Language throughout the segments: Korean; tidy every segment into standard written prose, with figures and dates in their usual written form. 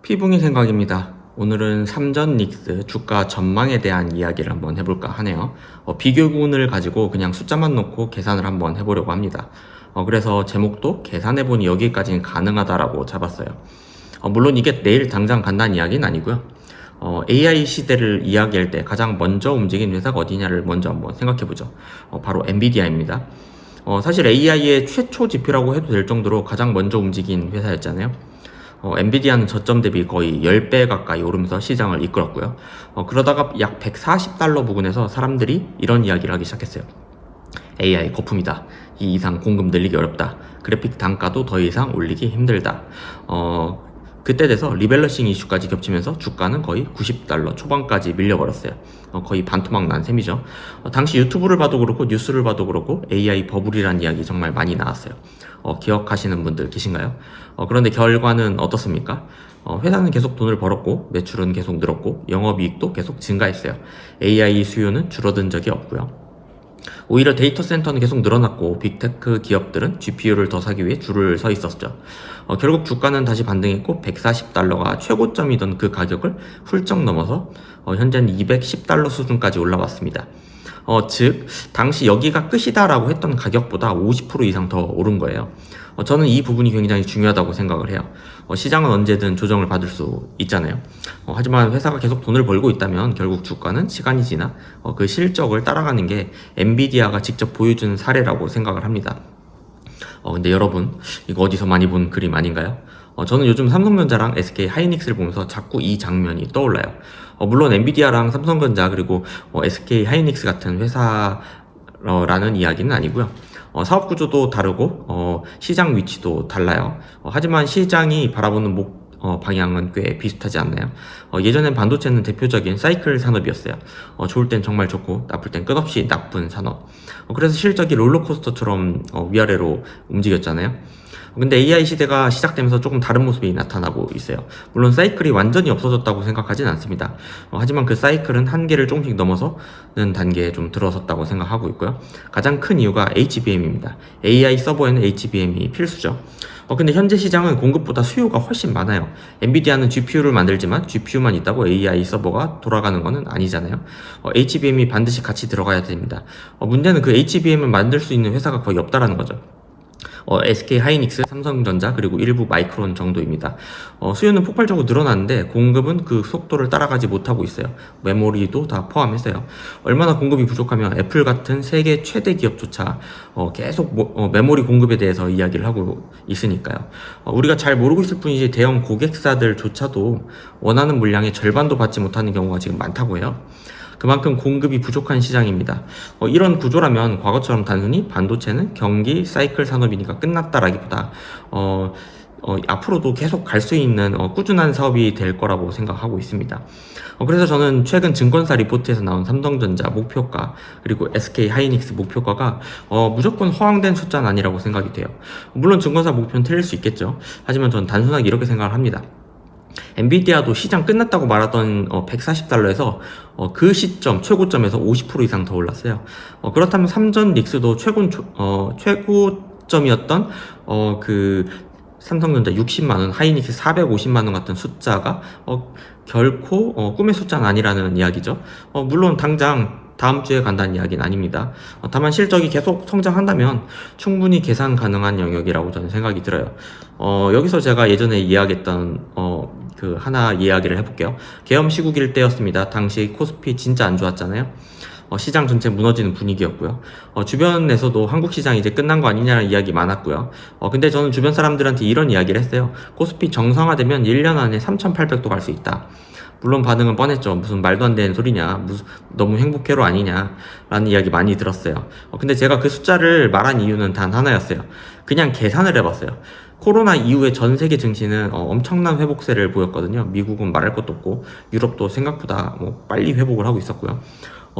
피붕이 생각입니다. 오늘은 삼전 닉스 주가 전망에 대한 이야기를 한번 해볼까 하네요. 비교군을 가지고 그냥 숫자만 놓고 계산을 한번 해보려고 합니다. 그래서 제목도 계산해보니 여기까지는 가능하다라고 잡았어요. 물론 이게 내일 당장 간다는 이야기는 아니고요. AI 시대를 이야기할 때 가장 먼저 움직인 회사가 어디냐를 먼저 한번 생각해보죠. 바로 엔비디아입니다. 사실 AI의 최초 지표라고 해도 될 정도로 가장 먼저 움직인 회사였잖아요. 엔비디아는 저점 대비 거의 10배 가까이 오르면서 시장을 이끌었고요. 그러다가 약 140달러 부근에서 사람들이 이런 이야기를 하기 시작했어요. AI 거품이다. 이 이상 공급 늘리기 어렵다. 그래픽 단가도 더 이상 올리기 힘들다. 그때 돼서 리밸런싱 이슈까지 겹치면서 주가는 거의 90달러 초반까지 밀려버렸어요. 거의 반토막 난 셈이죠. 당시 유튜브를 봐도 그렇고 뉴스를 봐도 그렇고 AI 버블이라는 이야기 정말 많이 나왔어요. 기억하시는 분들 계신가요? 그런데 결과는 어떻습니까? 회사는 계속 돈을 벌었고 매출은 계속 늘었고 영업이익도 계속 증가했어요. AI 수요는 줄어든 적이 없고요. 오히려 데이터 센터는 계속 늘어났고 빅테크 기업들은 GPU를 더 사기 위해 줄을 서 있었죠. 결국 주가는 다시 반등했고 140달러가 최고점이던 그 가격을 훌쩍 넘어서 현재는 210달러 수준까지 올라왔습니다. 즉 당시 여기가 끝이다라고 했던 가격보다 50% 이상 더 오른 거예요. 저는 이 부분이 굉장히 중요하다고 생각을 해요. 시장은 언제든 조정을 받을 수 있잖아요. 하지만 회사가 계속 돈을 벌고 있다면 결국 주가는 시간이 지나 그 실적을 따라가는 게 엔비디아가 직접 보여주는 사례라고 생각을 합니다. 근데 여러분 이거 어디서 많이 본 그림 아닌가요? 저는 요즘 삼성전자랑 SK 하이닉스를 보면서 자꾸 이 장면이 떠올라요. 물론 엔비디아랑 삼성전자 그리고 SK 하이닉스 같은 회사라는 이야기는 아니고요. 사업 구조도 다르고 시장 위치도 달라요. 하지만 시장이 바라보는 방향은 꽤 비슷하지 않나요? 예전엔 반도체는 대표적인 사이클 산업이었어요. 좋을 땐 정말 좋고 나쁠 땐 끝없이 나쁜 산업. 그래서 실적이 롤러코스터처럼 위아래로 움직였잖아요. 근데 AI 시대가 시작되면서 조금 다른 모습이 나타나고 있어요. 물론 사이클이 완전히 없어졌다고 생각하진 않습니다. 하지만 그 사이클은 한계를 조금씩 넘어서는 단계에 좀 들어섰다고 생각하고 있고요. 가장 큰 이유가 HBM입니다. AI 서버에는 HBM이 필수죠. 근데 현재 시장은 공급보다 수요가 훨씬 많아요. 엔비디아는 GPU를 만들지만 GPU만 있다고 AI 서버가 돌아가는 것은 아니잖아요. HBM이 반드시 같이 들어가야 됩니다. 문제는 그 HBM을 만들 수 있는 회사가 거의 없다라는 거죠. SK 하이닉스, 삼성전자 그리고 일부 마이크론 정도입니다. 수요는 폭발적으로 늘어났는데 공급은 그 속도를 따라가지 못하고 있어요. 메모리도 다 포함해서요. 얼마나 공급이 부족하면 애플 같은 세계 최대 기업조차 계속 메모리 공급에 대해서 이야기를 하고 있으니까요. 우리가 잘 모르고 있을 뿐이지 대형 고객사들조차도 원하는 물량의 절반도 받지 못하는 경우가 지금 많다고 해요. 그만큼 공급이 부족한 시장입니다. 이런 구조라면 과거처럼 단순히 반도체는 경기 사이클 산업이니까 끝났다라기보다 앞으로도 계속 갈 수 있는 꾸준한 사업이 될 거라고 생각하고 있습니다. 그래서 저는 최근 증권사 리포트에서 나온 삼성전자 목표가 그리고 SK 하이닉스 목표가가 무조건 허황된 숫자는 아니라고 생각이 돼요. 물론 증권사 목표는 틀릴 수 있겠죠. 하지만 저는 단순하게 이렇게 생각을 합니다. 엔비디아도 시장 끝났다고 말하던 140달러에서 그 시점 최고점에서 50% 이상 더 올랐어요. 그렇다면 삼전 닉스도 최고점이었던 그 삼성전자 60만원, 하이닉스 450만원 같은 숫자가 결코 꿈의 숫자는 아니라는 이야기죠. 물론 당장 다음 주에 간다는 이야기는 아닙니다. 다만 실적이 계속 성장한다면 충분히 계산 가능한 영역이라고 저는 생각이 들어요. 여기서 제가 예전에 이야기했던 그 하나 이야기를 해볼게요. 계엄 시국일 때였습니다. 당시 코스피 진짜 안 좋았잖아요. 시장 전체 무너지는 분위기였고요. 주변에서도 한국 시장 이제 끝난 거 아니냐는 이야기 많았고요. 근데 저는 주변 사람들한테 이런 이야기를 했어요. 코스피 정상화되면 1년 안에 3,800도 갈 수 있다. 물론 반응은 뻔했죠. 무슨 말도 안 되는 소리냐, 너무 행복해로 아니냐 라는 이야기 많이 들었어요. 근데 제가 그 숫자를 말한 이유는 단 하나였어요. 그냥 계산을 해봤어요. 코로나 이후에 전 세계 증시는 엄청난 회복세를 보였거든요. 미국은 말할 것도 없고 유럽도 생각보다 빨리 회복을 하고 있었고요.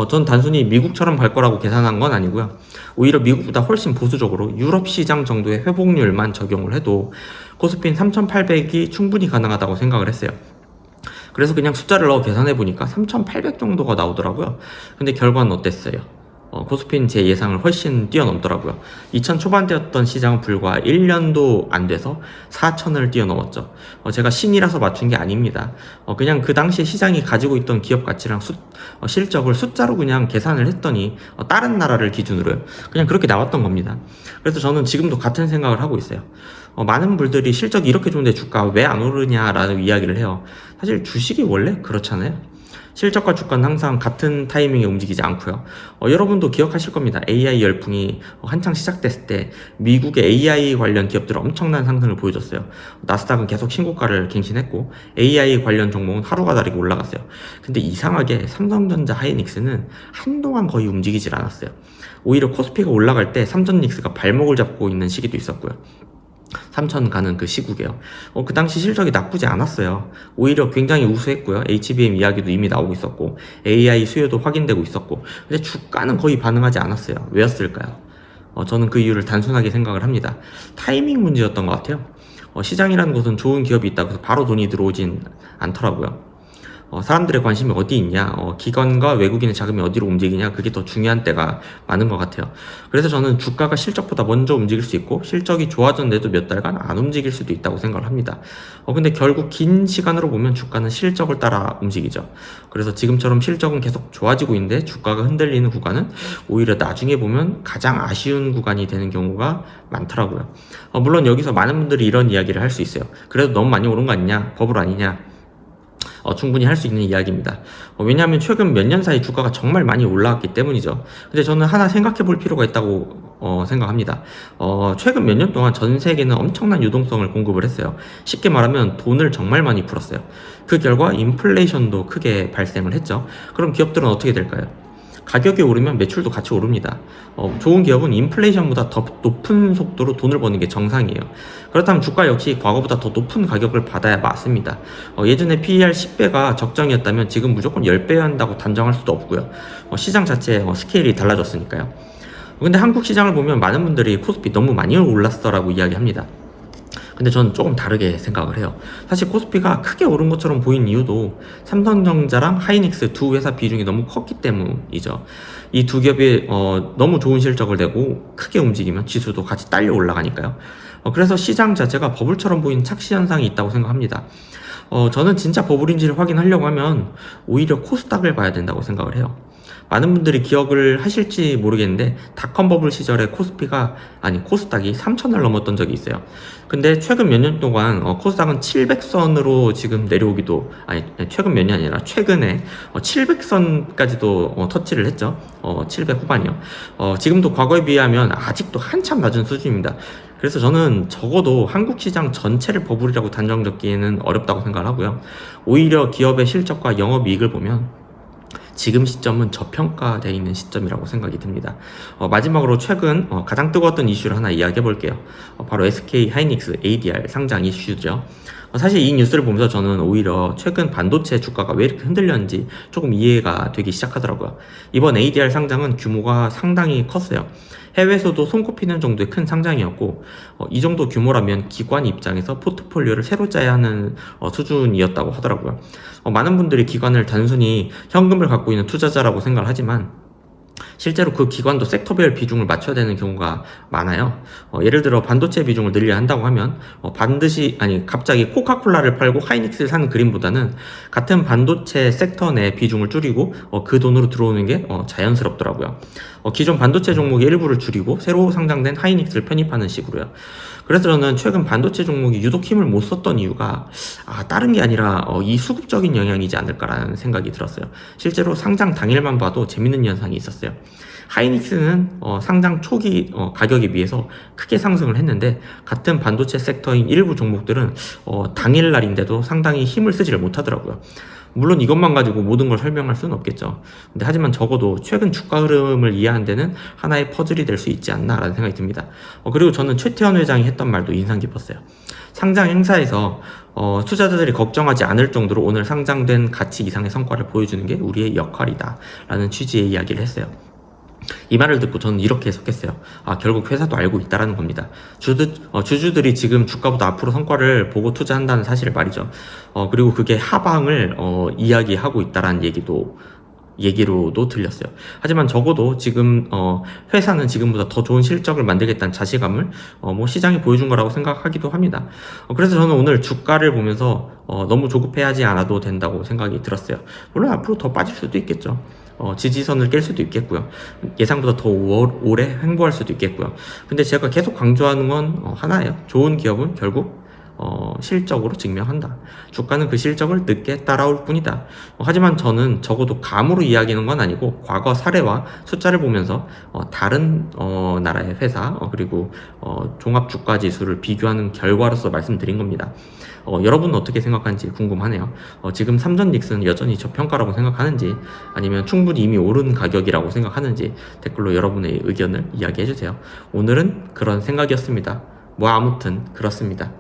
전 단순히 미국처럼 갈 거라고 계산한 건 아니고요. 오히려 미국보다 훨씬 보수적으로 유럽 시장 정도의 회복률만 적용을 해도 코스피는 3,800이 충분히 가능하다고 생각을 했어요. 그래서 그냥 숫자를 넣어 계산해 보니까 3,800 정도가 나오더라고요. 근데 결과는 어땠어요? 코스피는 제 예상을 훨씬 뛰어넘더라고요. 2000 초반대였던 시장은 불과 1년도 안 돼서 4000을 뛰어넘었죠. 제가 신이라서 맞춘 게 아닙니다. 그냥 그 당시에 시장이 가지고 있던 기업 가치랑 실적을 숫자로 그냥 계산을 했더니 다른 나라를 기준으로 그냥 그렇게 나왔던 겁니다. 그래서 저는 지금도 같은 생각을 하고 있어요. 많은 분들이 실적이 이렇게 좋은데 주가 왜 안 오르냐라는 이야기를 해요. 사실 주식이 원래 그렇잖아요. 실적과 주가는 항상 같은 타이밍에 움직이지 않고요. 여러분도 기억하실 겁니다. AI 열풍이 한창 시작됐을 때 미국의 AI 관련 기업들은 엄청난 상승을 보여줬어요. 나스닥은 계속 신고가를 갱신했고 AI 관련 종목은 하루가 다르게 올라갔어요. 근데 이상하게 삼성전자 하이닉스는 한동안 거의 움직이질 않았어요. 오히려 코스피가 올라갈 때 삼성닉스가 발목을 잡고 있는 시기도 있었고요. 3천 가는 그 시국이에요. 그 당시 실적이 나쁘지 않았어요. 오히려 굉장히 우수했고요. HBM 이야기도 이미 나오고 있었고 AI 수요도 확인되고 있었고 근데 주가는 거의 반응하지 않았어요. 왜였을까요? 저는 그 이유를 단순하게 생각을 합니다. 타이밍 문제였던 것 같아요. 시장이라는 곳은 좋은 기업이 있다고 해서 바로 돈이 들어오진 않더라고요. 사람들의 관심이 어디 있냐, 기관과 외국인의 자금이 어디로 움직이냐, 그게 더 중요한 때가 많은 것 같아요. 그래서 저는 주가가 실적보다 먼저 움직일 수 있고, 실적이 좋아졌는데도 몇 달간 안 움직일 수도 있다고 생각을 합니다. 근데 결국 긴 시간으로 보면 주가는 실적을 따라 움직이죠. 그래서 지금처럼 실적은 계속 좋아지고 있는데, 주가가 흔들리는 구간은 오히려 나중에 보면 가장 아쉬운 구간이 되는 경우가 많더라고요. 물론 여기서 많은 분들이 이런 이야기를 할 수 있어요. 그래도 너무 많이 오른 거 아니냐, 버블 아니냐. 충분히 할 수 있는 이야기입니다. 왜냐하면 최근 몇 년 사이 주가가 정말 많이 올라왔기 때문이죠. 근데 저는 하나 생각해 볼 필요가 있다고 생각합니다. 최근 몇 년 동안 전 세계는 엄청난 유동성을 공급을 했어요. 쉽게 말하면 돈을 정말 많이 풀었어요. 그 결과 인플레이션도 크게 발생을 했죠. 그럼 기업들은 어떻게 될까요? 가격이 오르면 매출도 같이 오릅니다. 좋은 기업은 인플레이션보다 더 높은 속도로 돈을 버는 게 정상이에요. 그렇다면 주가 역시 과거보다 더 높은 가격을 받아야 맞습니다. 예전에 PER 10배가 적정이었다면 지금 무조건 10배 한다고 단정할 수도 없고요. 시장 자체의 스케일이 달라졌으니까요. 근데 한국 시장을 보면 많은 분들이 코스피 너무 많이 올랐어라고 이야기합니다. 근데 저는 조금 다르게 생각을 해요. 사실 코스피가 크게 오른 것처럼 보인 이유도 삼성전자랑 하이닉스 두 회사 비중이 너무 컸기 때문이죠. 이 두 기업이 너무 좋은 실적을 내고 크게 움직이면 지수도 같이 딸려 올라가니까요. 그래서 시장 자체가 버블처럼 보이는 착시 현상이 있다고 생각합니다. 저는 진짜 버블인지를 확인하려고 하면 오히려 코스닥을 봐야 된다고 생각을 해요. 많은 분들이 기억을 하실지 모르겠는데 닷컴 버블 시절에 코스닥이 3,000을 넘었던 적이 있어요. 근데 최근 몇 년 동안 코스닥은 700선으로 지금 내려오기도 최근 몇 년이 아니라 최근에 700선까지도 터치를 했죠. 700 후반이요. 지금도 과거에 비하면 아직도 한참 낮은 수준입니다. 그래서 저는 적어도 한국 시장 전체를 버블이라고 단정 짓기에는 어렵다고 생각을 하고요. 오히려 기업의 실적과 영업이익을 보면 지금 시점은 저평가되어 있는 시점이라고 생각이 듭니다. 마지막으로 최근 가장 뜨거웠던 이슈를 하나 이야기해 볼게요. 바로 SK 하이닉스 ADR 상장 이슈죠. 사실 이 뉴스를 보면서 저는 오히려 최근 반도체 주가가 왜 이렇게 흔들렸는지 조금 이해가 되기 시작하더라고요. 이번 ADR 상장은 규모가 상당히 컸어요. 해외에서도 손꼽히는 정도의 큰 상장이었고 이 정도 규모라면 기관 입장에서 포트폴리오를 새로 짜야 하는 수준이었다고 하더라고요. 많은 분들이 기관을 단순히 현금을 갖고 있는 투자자라고 생각을 하지만 실제로 그 기관도 섹터별 비중을 맞춰야 되는 경우가 많아요. 예를 들어 반도체 비중을 늘려야 한다고 하면 갑자기 코카콜라를 팔고 하이닉스를 사는 그림보다는 같은 반도체 섹터 내 비중을 줄이고 그 돈으로 들어오는 게 자연스럽더라고요. 기존 반도체 종목의 일부를 줄이고 새로 상장된 하이닉스를 편입하는 식으로요. 그래서 저는 최근 반도체 종목이 유독 힘을 못 썼던 이유가 다른 게 아니라 이 수급적인 영향이지 않을까라는 생각이 들었어요. 실제로 상장 당일만 봐도 재밌는 현상이 있었어요. 하이닉스는 상장 초기 가격에 비해서 크게 상승을 했는데 같은 반도체 섹터인 일부 종목들은 당일날인데도 상당히 힘을 쓰지를 못하더라고요. 물론 이것만 가지고 모든 걸 설명할 수는 없겠죠. 근데 하지만 적어도 최근 주가 흐름을 이해하는 데는 하나의 퍼즐이 될 수 있지 않나라는 생각이 듭니다. 그리고 저는 최태원 회장이 했던 말도 인상 깊었어요. 상장 행사에서 투자자들이 걱정하지 않을 정도로 오늘 상장된 가치 이상의 성과를 보여주는 게 우리의 역할이다 라는 취지의 이야기를 했어요. 이 말을 듣고 저는 이렇게 해석했어요. 결국 회사도 알고 있다라는 겁니다. 주주들이 지금 주가보다 앞으로 성과를 보고 투자한다는 사실을 말이죠. 그리고 그게 하방을 이야기하고 있다라는 얘기도 얘기로도 들렸어요. 하지만 적어도 지금 회사는 지금보다 더 좋은 실적을 만들겠다는 자신감을 뭐 시장이 보여준 거라고 생각하기도 합니다. 그래서 저는 오늘 주가를 보면서 너무 조급해하지 않아도 된다고 생각이 들었어요. 물론 앞으로 더 빠질 수도 있겠죠. 지지선을 깰 수도 있겠고요. 예상보다 더 오래 횡보할 수도 있겠고요. 근데 제가 계속 강조하는 건 하나예요. 좋은 기업은 결국 실적으로 증명한다. 주가는 그 실적을 늦게 따라올 뿐이다. 하지만 저는 적어도 감으로 이야기하는 건 아니고 과거 사례와 숫자를 보면서 다른 나라의 회사 그리고 종합주가지수를 비교하는 결과로서 말씀드린 겁니다. 여러분은 어떻게 생각하는지 궁금하네요. 지금 삼전 닉스는 여전히 저평가라고 생각하는지 아니면 충분히 이미 오른 가격이라고 생각하는지 댓글로 여러분의 의견을 이야기해주세요. 오늘은 그런 생각이었습니다. 뭐 아무튼 그렇습니다.